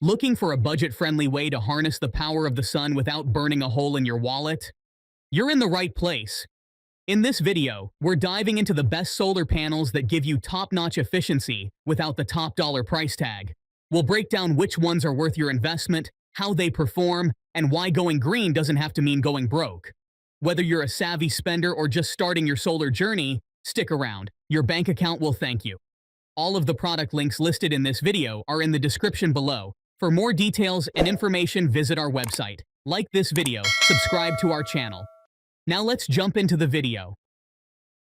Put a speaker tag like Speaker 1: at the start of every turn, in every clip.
Speaker 1: Looking for a budget-friendly way to harness the power of the sun without burning a hole in your wallet? You're in the right place. In this video, we're diving into the best solar panels that give you top-notch efficiency without the top dollar price tag. We'll break down which ones are worth your investment, how they perform, and why going green doesn't have to mean going broke. Whether you're a savvy spender or just starting your solar journey, stick around. Your bank account will thank you. All of the product links listed in this video are in the description below. For more details and information, visit our website. Like this video, subscribe to our channel. Now let's jump into the video.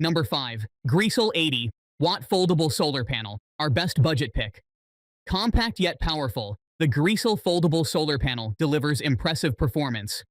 Speaker 1: Number 5. GRECELL 80-watt foldable solar panel, our best budget pick. Compact yet powerful, the GRECELL foldable solar panel delivers impressive performance.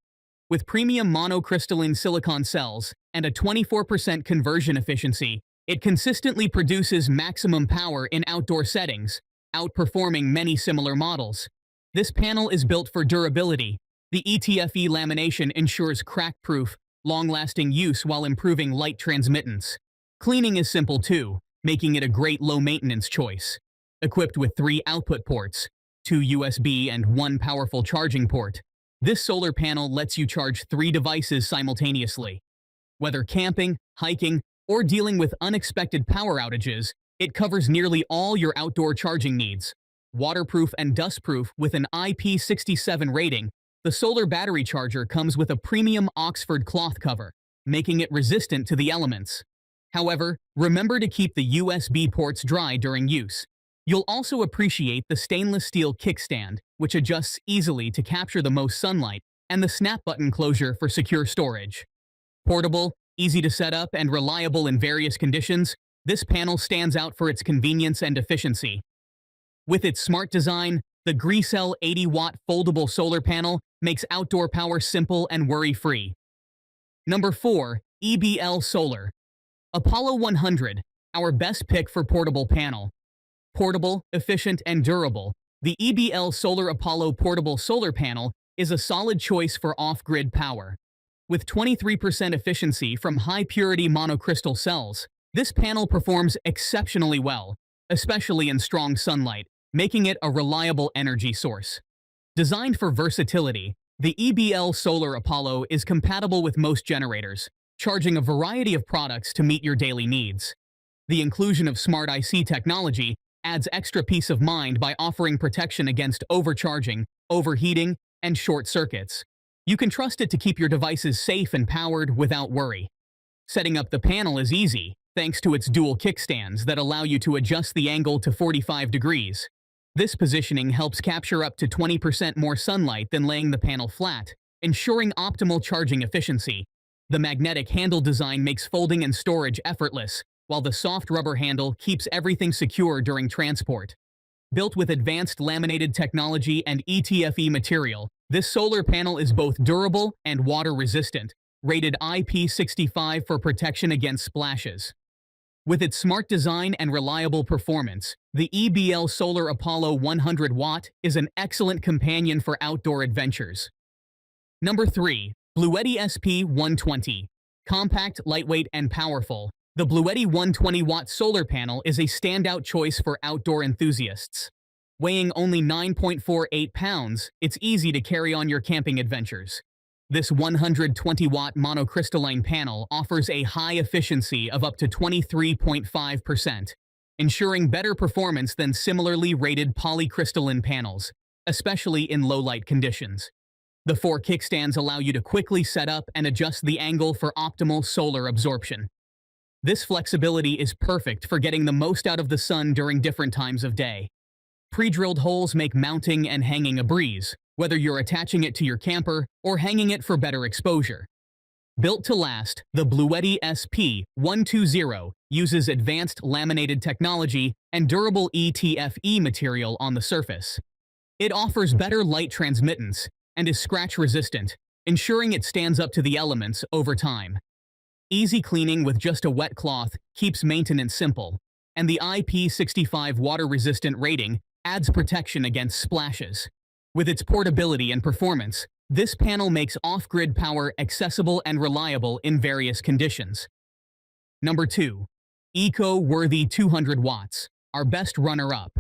Speaker 1: With premium monocrystalline silicon cells and a 24% conversion efficiency, it consistently produces maximum power in outdoor settings, outperforming many similar models. This panel is built for durability. The ETFE lamination ensures crack-proof, long-lasting use while improving light transmittance. Cleaning is simple too, making it a great low-maintenance choice. Equipped with 3 output ports, 2 USB and 1 powerful charging port, this solar panel lets you charge 3 devices simultaneously. Whether camping, hiking, or dealing with unexpected power outages, it covers nearly all your outdoor charging needs. Waterproof and dustproof with an IP67 rating, the solar battery charger comes with a premium Oxford cloth cover, making it resistant to the elements. However, remember to keep the USB ports dry during use. You'll also appreciate the stainless steel kickstand, which adjusts easily to capture the most sunlight, and the snap button closure for secure storage. Portable, easy to set up, and reliable in various conditions, this panel stands out for its convenience and efficiency. With its smart design, the GRECELL 80-watt foldable solar panel makes outdoor power simple and worry-free. Number 4. EBL Solar Apollo 100, our best pick for portable panel. Portable, efficient, and durable, the EBL Solar Apollo portable solar panel is a solid choice for off-grid power. With 23% efficiency from high-purity monocrystal cells, this panel performs exceptionally well, especially in strong sunlight, making it a reliable energy source. Designed for versatility, the EBL Solar Apollo is compatible with most generators, charging a variety of products to meet your daily needs. The inclusion of Smart IC technology adds extra peace of mind by offering protection against overcharging, overheating, and short circuits. You can trust it to keep your devices safe and powered without worry. Setting up the panel is easy, thanks to its dual kickstands that allow you to adjust the angle to 45 degrees. This positioning helps capture up to 20% more sunlight than laying the panel flat, ensuring optimal charging efficiency. The magnetic handle design makes folding and storage effortless, while the soft rubber handle keeps everything secure during transport. Built with advanced laminated technology and ETFE material, this solar panel is both durable and water-resistant, rated IP65 for protection against splashes. With its smart design and reliable performance, the EBL Solar Apollo 100 watt is an excellent companion for outdoor adventures. Number 3. BLUETTI SP120. Compact, lightweight, and powerful, the BLUETTI 120-watt solar panel is a standout choice for outdoor enthusiasts. Weighing only 9.48 pounds, it's easy to carry on your camping adventures. This 120-watt monocrystalline panel offers a high efficiency of up to 23.5%, ensuring better performance than similarly rated polycrystalline panels, especially in low-light conditions. The 4 kickstands allow you to quickly set up and adjust the angle for optimal solar absorption. This flexibility is perfect for getting the most out of the sun during different times of day. Pre-drilled holes make mounting and hanging a breeze, whether you're attaching it to your camper or hanging it for better exposure. Built to last, the BLUETTI SP120 uses advanced laminated technology and durable ETFE material on the surface. It offers better light transmittance and is scratch-resistant, ensuring it stands up to the elements over time. Easy cleaning with just a wet cloth keeps maintenance simple, and the IP65 water-resistant rating adds protection against splashes. With its portability and performance, this panel makes off-grid power accessible and reliable in various conditions. Number 2. Eco-worthy 200 watts, our best runner-up.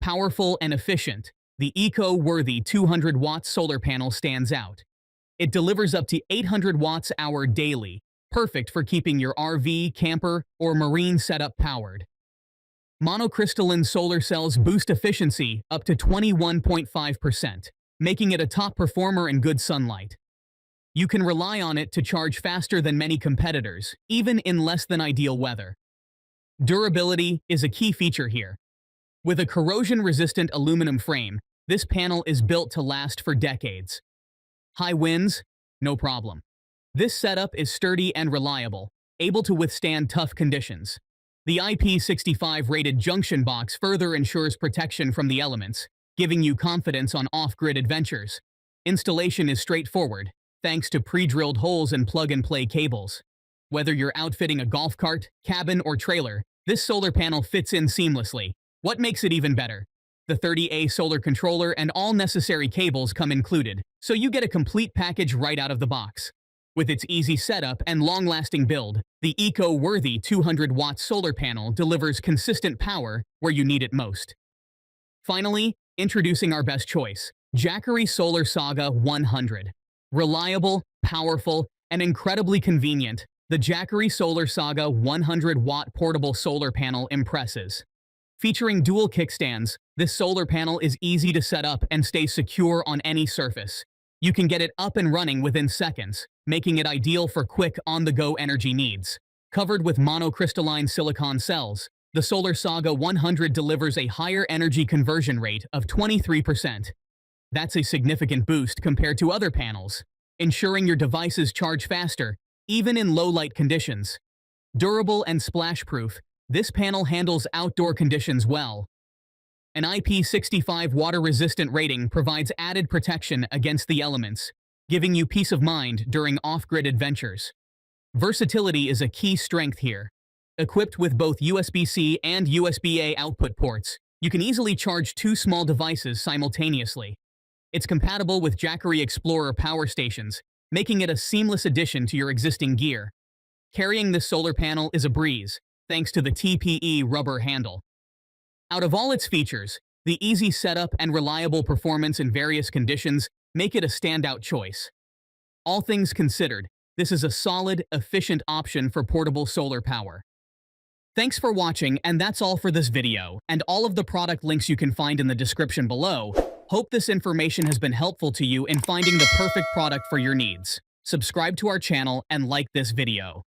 Speaker 1: Powerful and efficient, The eco-worthy 200-watt solar panel stands out. It delivers up to 800 watts-hour daily, perfect for keeping your RV, camper, or marine setup powered. Monocrystalline solar cells boost efficiency up to 21.5%, making it a top performer in good sunlight. You can rely on it to charge faster than many competitors, even in less than ideal weather. Durability is a key feature here. With a corrosion-resistant aluminum frame, this panel is built to last for decades. High winds? No problem. This setup is sturdy and reliable, able to withstand tough conditions. The IP65 rated junction box further ensures protection from the elements, giving you confidence on off-grid adventures. Installation is straightforward, thanks to pre-drilled holes and plug-and-play cables. Whether you're outfitting a golf cart, cabin, or trailer, this solar panel fits in seamlessly. What makes it even better? The 30A solar controller and all necessary cables come included, so you get a complete package right out of the box. With its easy setup and long-lasting build, the eco-worthy 200-watt solar panel delivers consistent power where you need it most. Finally, introducing our best choice, Jackery SolarSaga 100. Reliable, powerful, and incredibly convenient, the Jackery SolarSaga 100-watt portable solar panel impresses. Featuring dual kickstands, this solar panel is easy to set up and stay secure on any surface. You can get it up and running within seconds, making it ideal for quick, on-the-go energy needs. Covered with monocrystalline silicon cells, the SolarSaga 100 delivers a higher energy conversion rate of 23%. That's a significant boost compared to other panels, ensuring your devices charge faster, even in low-light conditions. Durable and splash-proof, this panel handles outdoor conditions well. An IP65 water-resistant rating provides added protection against the elements, giving you peace of mind during off-grid adventures. Versatility is a key strength here. Equipped with both USB-C and USB-A output ports, you can easily charge two small devices simultaneously. It's compatible with Jackery Explorer power stations, making it a seamless addition to your existing gear. Carrying this solar panel is a breeze, thanks to the TPE rubber handle. Out of all its features, the easy setup and reliable performance in various conditions make it a standout choice. All things considered, this is a solid, efficient option for portable solar power. Thanks for watching, and that's all for this video, and all of the product links you can find in the description below. Hope this information has been helpful to you in finding the perfect product for your needs. Subscribe to our channel and like this video.